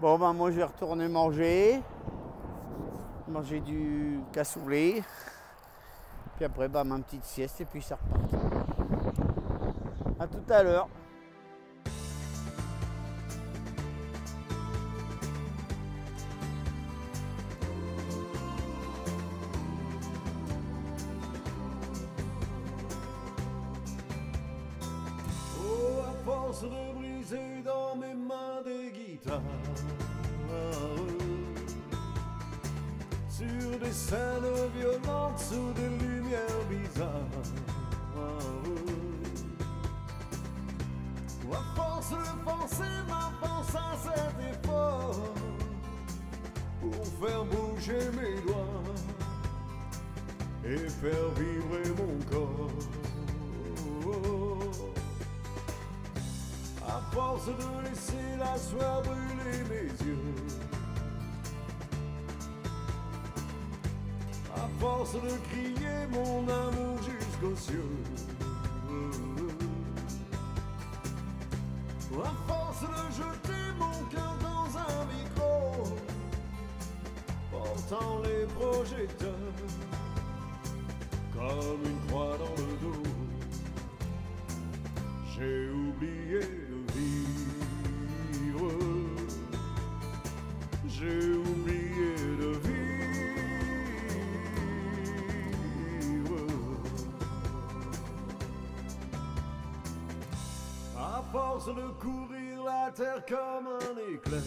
Bon, ben moi je vais retourner manger du cassoulet. Puis après, bah, ma petite sieste et puis ça repart. À tout à l'heure. Oh, à force de briser dans mes mains des guitares, sur des scènes violentes sous des lumières bizarres, à force de penser ma pensée à cet effort pour faire bouger mes doigts et faire vibrer mon corps. À force de laisser la sueur brûler mes yeux, à force de crier mon amour jusqu'aux cieux, à force de jeter mon cœur dans un micro, portant les projecteurs comme une croix dans le dos, j'ai oublié de vivre, j'ai oublié de vivre. À force de courir la terre comme un éclair,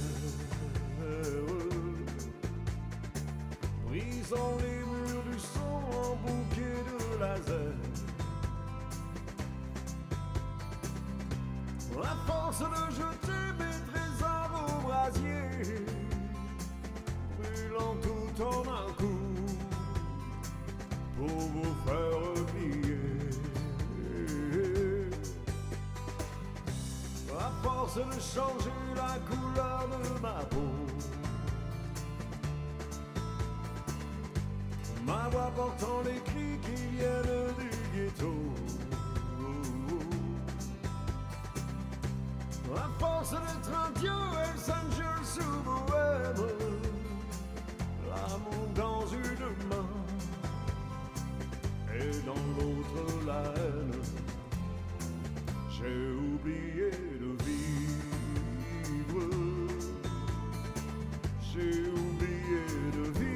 brisant les murs du son en bouquet de laser. À force de jeter mes trésors au brasier, brûlant tout en un coup pour vous faire plier. À force de changer la couleur de ma peau, ma voix portant les cris qui viennent du ghetto. À force d'être un dieu, Hells Angels sous bohème, l'amour dans une main et dans l'autre la haine, j'ai oublié de vivre, j'ai oublié de vivre.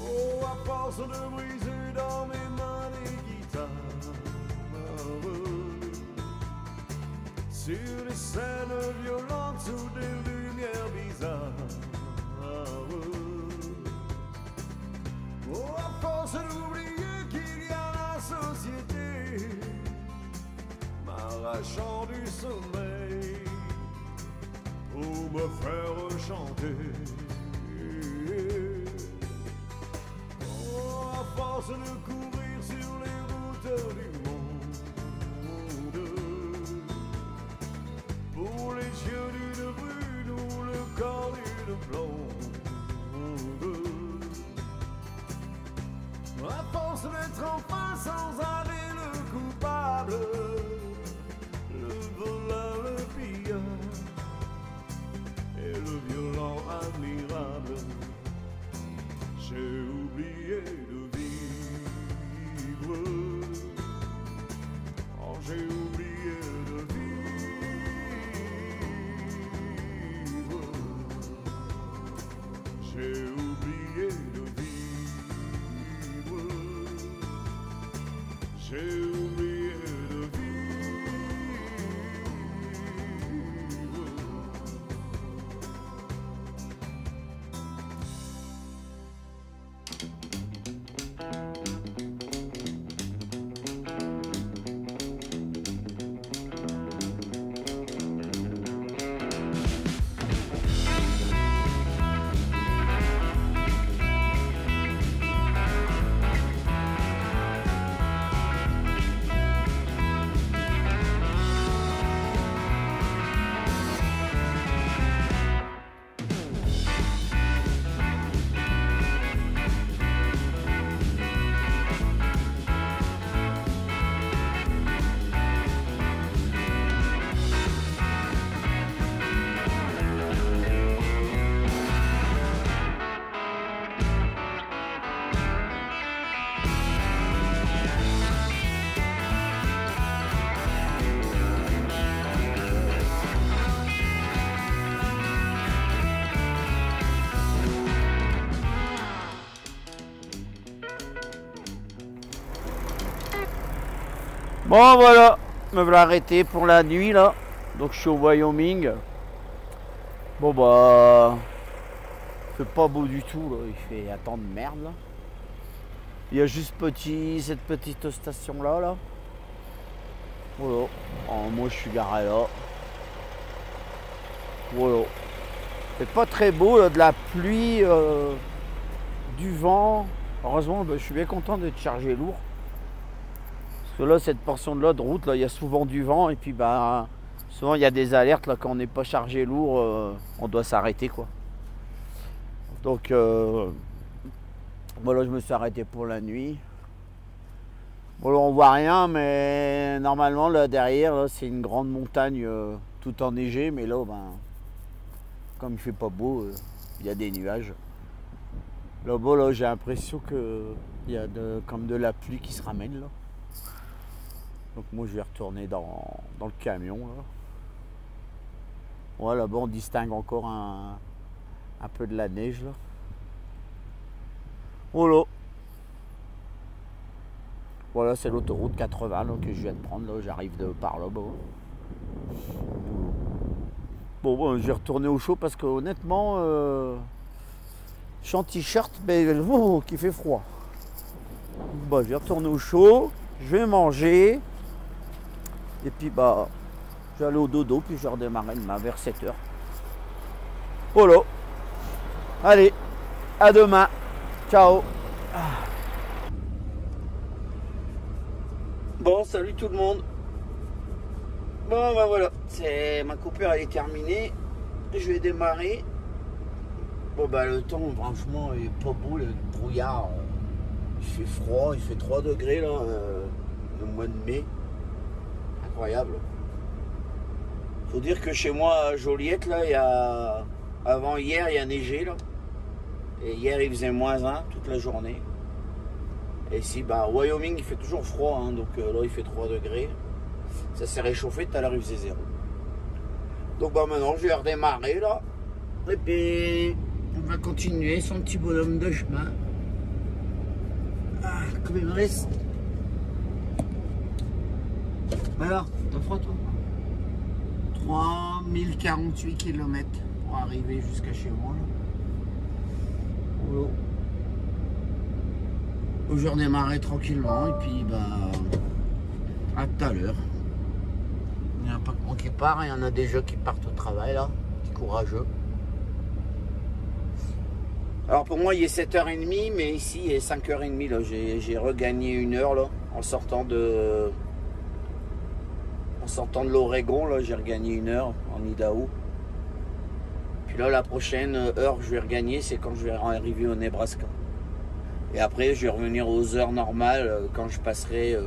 Oh, à force de briser dans mes mains les guitares, sur des scènes violentes sous des lumières bizarres. Oh, à force d'oublier qu'il y a la société m'arrachant du sommeil pour me faire chanter. À force de courir sur les routes du monde, pour les yeux d'une brune ou le corps d'une blonde, à force d'être enfin sans arrêt le coupable, le voleur, le pilleur et le violent admirable, j'ai oublié de vivre, oh, j'ai oublié de vivre, j'ai oublié de vivre, j'ai oublié de vivre. Bon voilà, me voilà arrêté pour la nuit là. Donc je suis au Wyoming. Bon bah, c'est pas beau du tout là, il fait un temps de merde là. Il y a juste cette petite station là. Voilà. Alors, moi je suis garé là. Voilà. C'est pas très beau là, de la pluie, du vent. Heureusement, bah, je suis bien content d'être chargé lourd. Parce que là, cette portion de là de route, là, il y a souvent du vent et puis bah souvent il y a des alertes là quand on n'est pas chargé lourd, on doit s'arrêter quoi. Donc voilà, je me suis arrêté pour la nuit. Bon là, on voit rien, mais normalement là derrière là, c'est une grande montagne tout enneigée, mais là ben comme il fait pas beau, il y a des nuages. Là bon là j'ai l'impression que il y a comme de la pluie qui se ramène là. Donc moi je vais retourner dans le camion là. Ouais, là-bas on distingue encore un peu de la neige là. Voilà. Voilà, c'est l'autoroute 80 là, que je viens de prendre là, j'arrive de par là-bas. Bon, je vais retourner au chaud parce que honnêtement, je suis en t-shirt, mais qui fait froid. Bon, je vais retourner au chaud, je vais manger. Et puis bah, je vais aller au dodo, puis je vais redémarrer demain vers 7h. Voilà. Allez, à demain. Ciao. Bon, salut tout le monde. Bon, bah voilà, ma coupure elle est terminée. Je vais démarrer. Bon, bah le temps, franchement, il est pas beau, le brouillard. Il fait froid, il fait 3 degrés là, le mois de mai. Incroyable. Faut dire que chez moi à Joliette, là, avant hier, il y a neigé là. Et hier, il faisait -1 toute la journée. Et ici, bah, Wyoming, il fait toujours froid, hein, donc là, il fait 3 degrés. Ça s'est réchauffé, tout à l'heure, il faisait 0. Donc, bah, maintenant, je vais redémarrer, là. Et puis, on va continuer son petit bonhomme de chemin. Ah, comme il me reste. Alors, t'as froid, toi? 3048 km pour arriver jusqu'à chez moi, là. Voilà. Je vais redémarrer tranquillement et puis bah à tout à l'heure. Il y a un paquebot qui part, il y en a déjà qui partent au travail là, petit courageux. Alors pour moi il est 7h30, mais ici il est 5h30 là. J'ai regagné 1 heure là en sortant de l'Oregon là, j'ai regagné 1 heure en Idaho. Puis là la prochaine heure que je vais regagner, c'est quand je vais arriver au Nebraska. Et après, je vais revenir aux heures normales quand je passerai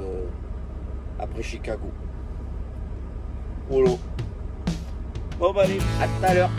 après Chicago. Voilà. Bon, bah allez, à tout à l'heure.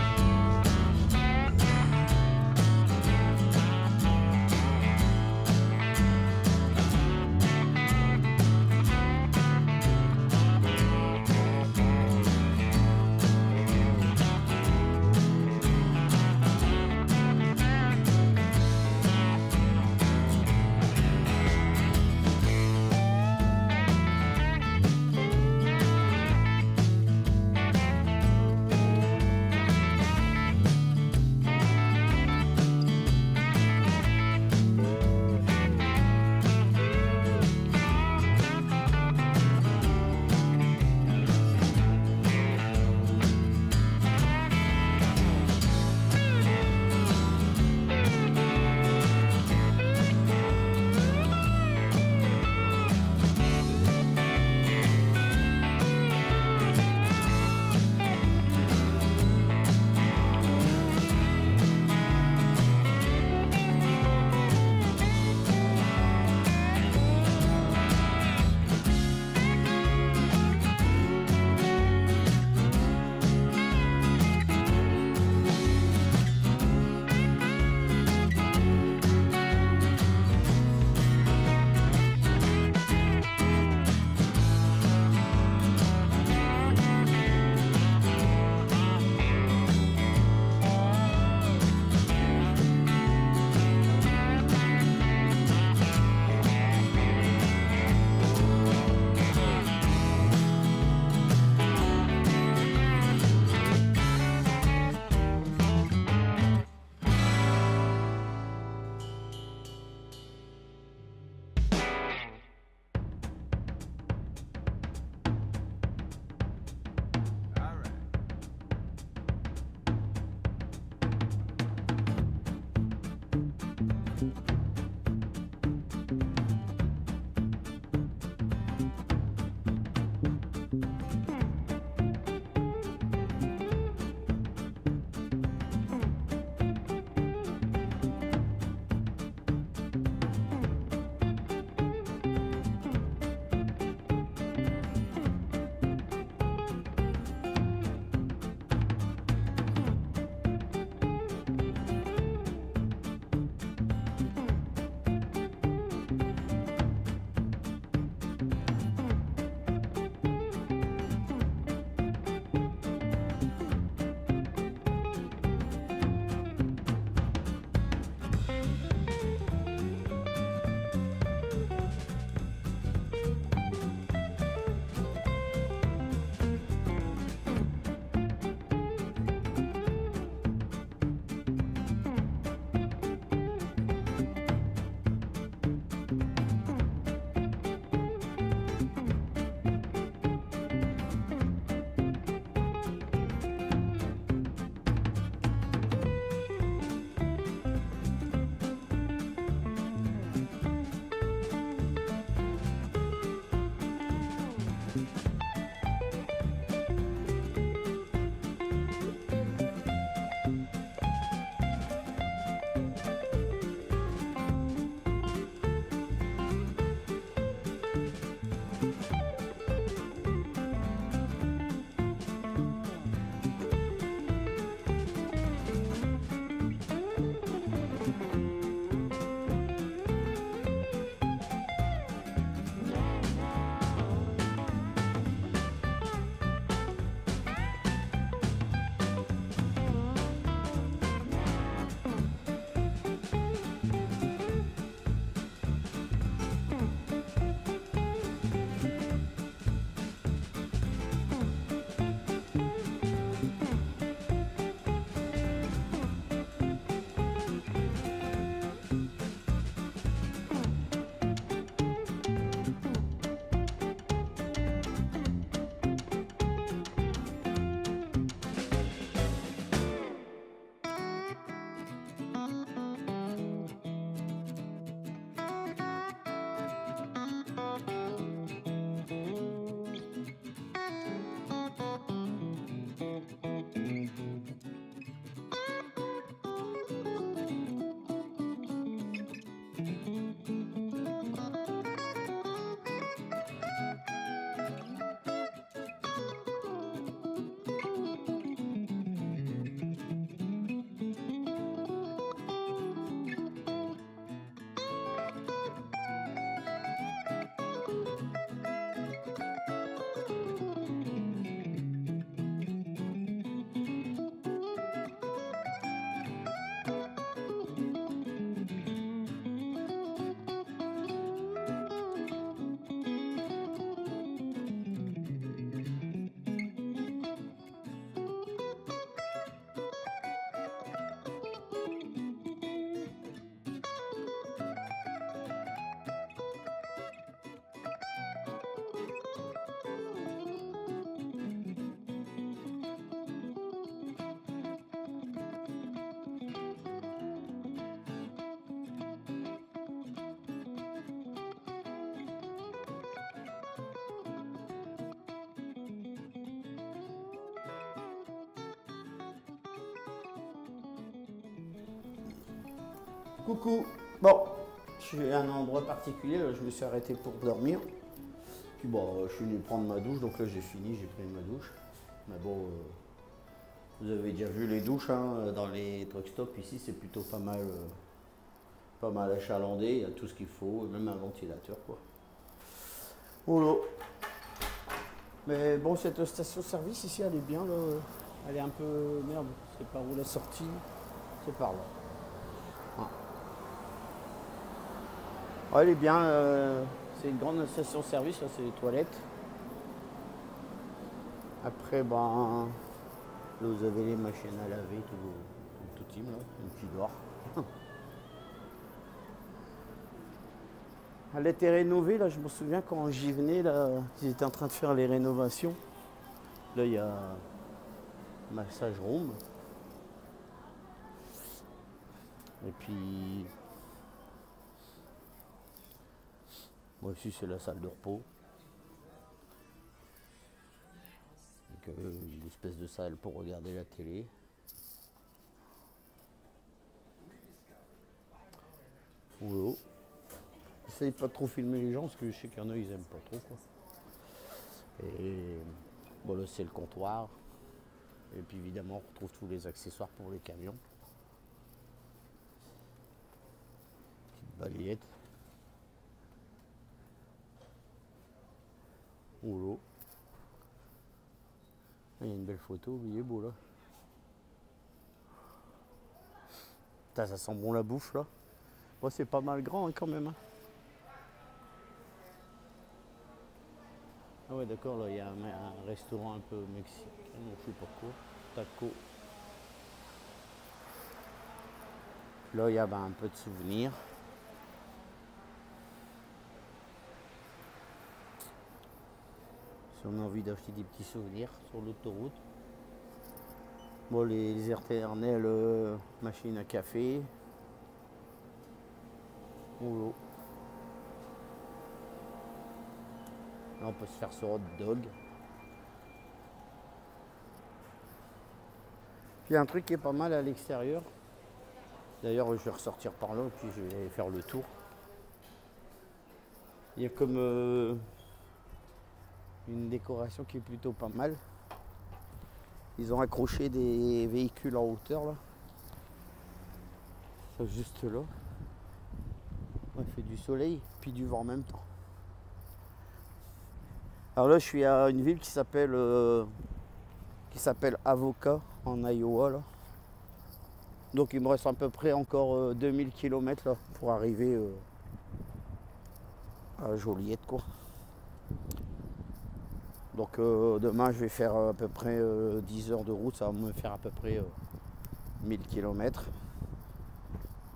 Coucou. Bon, je suis à un endroit particulier, là, je me suis arrêté pour dormir. Puis bon, je suis venu prendre ma douche, donc là j'ai fini, j'ai pris ma douche. Mais bon, vous avez déjà vu les douches hein, dans les truck stops ici, c'est plutôt pas mal achalandé, il y a tout ce qu'il faut, même un ventilateur quoi. Voilà. Mais bon, cette station-service ici, elle est bien, là. Elle est un peu merde, c'est par où la sortie, c'est par là. Ouais, elle est bien, c'est une grande station-service, là c'est les toilettes. Après, ben, là vous avez les machines à laver, tout team, là, une petite dehors. Elle a été rénovée, là, je me souviens quand j'y venais, là, ils étaient en train de faire les rénovations. Là, il y a massage room. Et puis, moi ici c'est la salle de repos. une espèce de salle pour regarder la télé. Voilà. J'essaye pas de trop filmer les gens parce que je sais qu'il y en a, ils aiment pas trop quoi. Et bon, là c'est le comptoir. Et puis évidemment on retrouve tous les accessoires pour les camions. Petite balayette. Voilà. Il y a une belle photo, il est beau là. Putain, ça sent bon la bouffe là. Bon, c'est pas mal grand hein, quand même. Hein. Ah ouais d'accord, là il y a un restaurant un peu mexicain, je sais pas quoi. Taco. Là il y a un peu de souvenirs. Si on a envie d'acheter des petits souvenirs sur l'autoroute. Bon, les éternelles machines à café. Voilà. Là, on peut se faire ce hot dog. Puis il y a un truc qui est pas mal à l'extérieur. D'ailleurs, je vais ressortir par là, puis je vais faire le tour. Il y a comme une décoration qui est plutôt pas mal. Ils ont accroché des véhicules en hauteur là. Ça, juste là. Il fait du soleil puis du vent en même temps. Alors là je suis à une ville qui s'appelle Avoca en Iowa là. Donc il me reste à peu près encore 2000 km là pour arriver à Joliette quoi. Donc demain je vais faire à peu près 10 heures de route, ça va me faire à peu près 1000 km.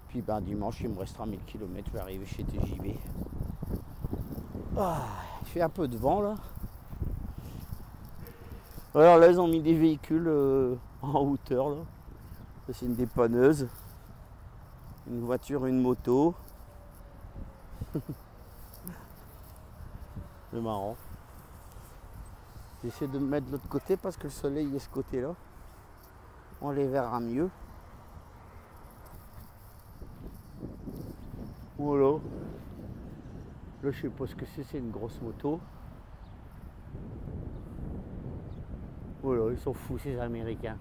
Puis dimanche il me restera 1000 km, je vais arriver chez TJB. Ah, il fait un peu de vent là. Alors là ils ont mis des véhicules en hauteur là. Ça c'est une dépanneuse. Une voiture, une moto. C'est marrant. J'essaie de me mettre de l'autre côté parce que le soleil est ce côté là. On les verra mieux. Voilà. Là je sais pas ce que c'est une grosse moto. Voilà, ils sont fous ces Américains.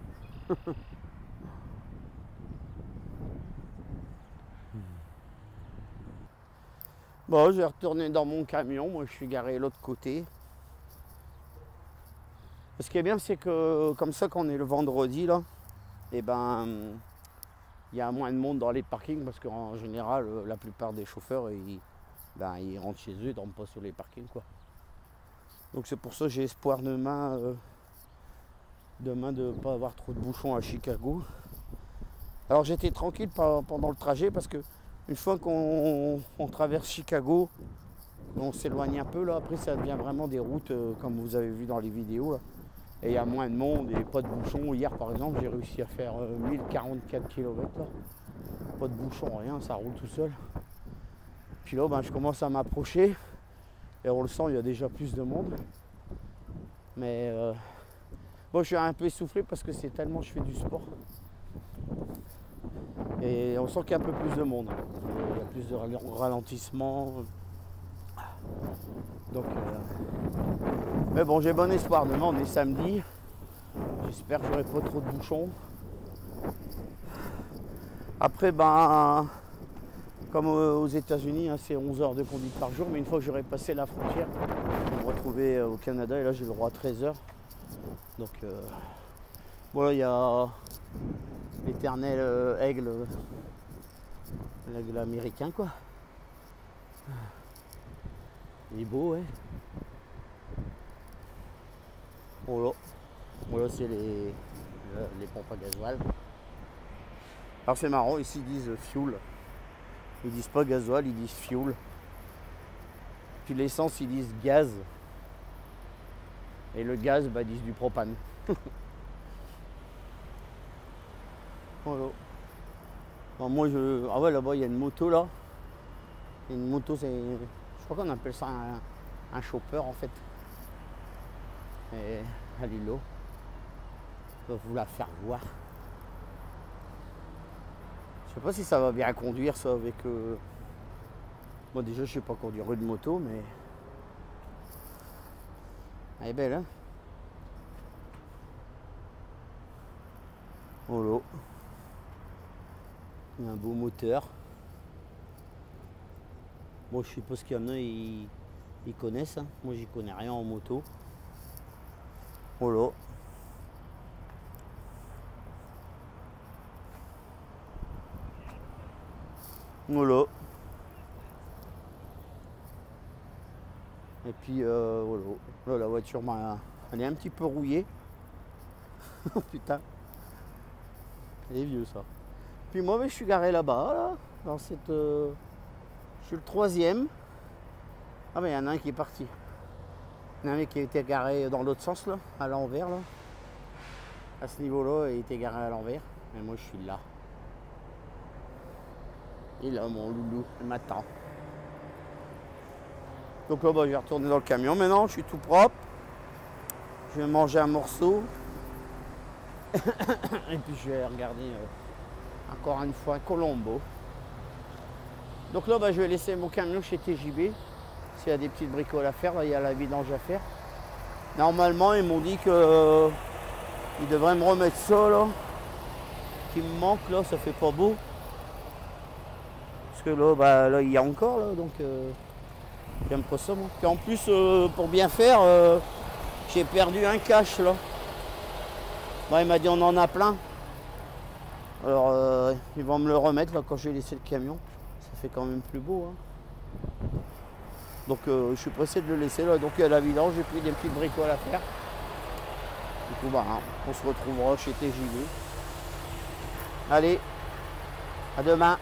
Bon, je vais retourner dans mon camion. Moi je suis garé de l'autre côté. Ce qui est bien, c'est que comme ça, quand on est le vendredi, là, et il y a moins de monde dans les parkings parce qu'en général, la plupart des chauffeurs, ils rentrent chez eux, ils ne dorment pas sur les parkings, quoi. Donc c'est pour ça que j'ai espoir demain de ne pas avoir trop de bouchons à Chicago. Alors j'étais tranquille pendant le trajet parce que une fois qu'on traverse Chicago, on s'éloigne un peu là. Après ça devient vraiment des routes comme vous avez vu dans les vidéos là. Et il y a moins de monde et pas de bouchons. Hier par exemple j'ai réussi à faire 1044 km là. Pas de bouchons, rien, ça roule tout seul. Puis là je commence à m'approcher. Et on le sent, il y a déjà plus de monde. Mais bon, je suis un peu essoufflé parce que c'est tellement je fais du sport. Et on sent qu'il y a un peu plus de monde. Il y a plus de ralentissement. Donc, mais bon, j'ai bon espoir. Demain, on est samedi. J'espère que j'aurai pas trop de bouchons. Après, comme aux États-Unis, hein, c'est 11 heures de conduite par jour. Mais une fois que j'aurai passé la frontière, je vais me retrouver au Canada. Et là, j'ai le droit à 13 heures. Donc, voilà, il y a l'éternel aigle, l'aigle américain, quoi. Il est beau, ouais. Voilà, c'est les pompes à gasoil. Alors c'est marrant, ici ils disent fuel. Ils disent pas gasoil, ils disent fuel. Puis l'essence, ils disent gaz. Et le gaz, ils disent du propane. Voilà. Bon, moi ah ouais, là-bas il y a une moto là. Une moto, je crois qu'on appelle ça un chopper en fait. Et à l'îlot. Je vais vous la faire voir. Je sais pas si ça va bien conduire ça avec... Moi déjà je sais pas conduire une moto, mais... Elle est belle, hein. Voilà. Il y a un beau moteur. Bon, je suppose qu'il y en a, ils connaissent. Hein. Moi, j'y connais rien en moto. Voilà. Voilà. Et puis, voilà. Là, la voiture, elle est un petit peu rouillée. Oh putain. Elle est vieux, ça. Puis moi, je suis garé là-bas, là, dans cette... Je suis le 3e. Ah, mais il y en a un qui est parti. Il y en a un qui était garé dans l'autre sens, là, à l'envers, là. À ce niveau-là, il était garé à l'envers. Et moi, je suis là. Et là, mon loulou, il m'attend. Donc là, bah, je vais retourner dans le camion. Maintenant, je suis tout propre. Je vais manger un morceau. Et puis, je vais regarder encore une fois Colombo. Donc là, bah, je vais laisser mon camion chez TJB. S'il y a des petites bricoles à faire, là, il y a la vidange à faire. Normalement, ils m'ont dit que ils devraient me remettre ça, là. Qui me manque, là, ça fait pas beau. Parce que là, bah, là il y a encore, là, donc j'aime pas ça, moi. Puis en plus, pour bien faire, j'ai perdu un cache, là. Bah, il m'a dit on en a plein. Alors, ils vont me le remettre, là, quand je vais laisser le camion. Ça fait quand même plus beau, hein. Donc, je suis pressé de le laisser, là. Donc, il y a la vidange, j'ai pris des petites bricoles à faire. Du coup, bah, on se retrouvera chez TJB. Allez, à demain.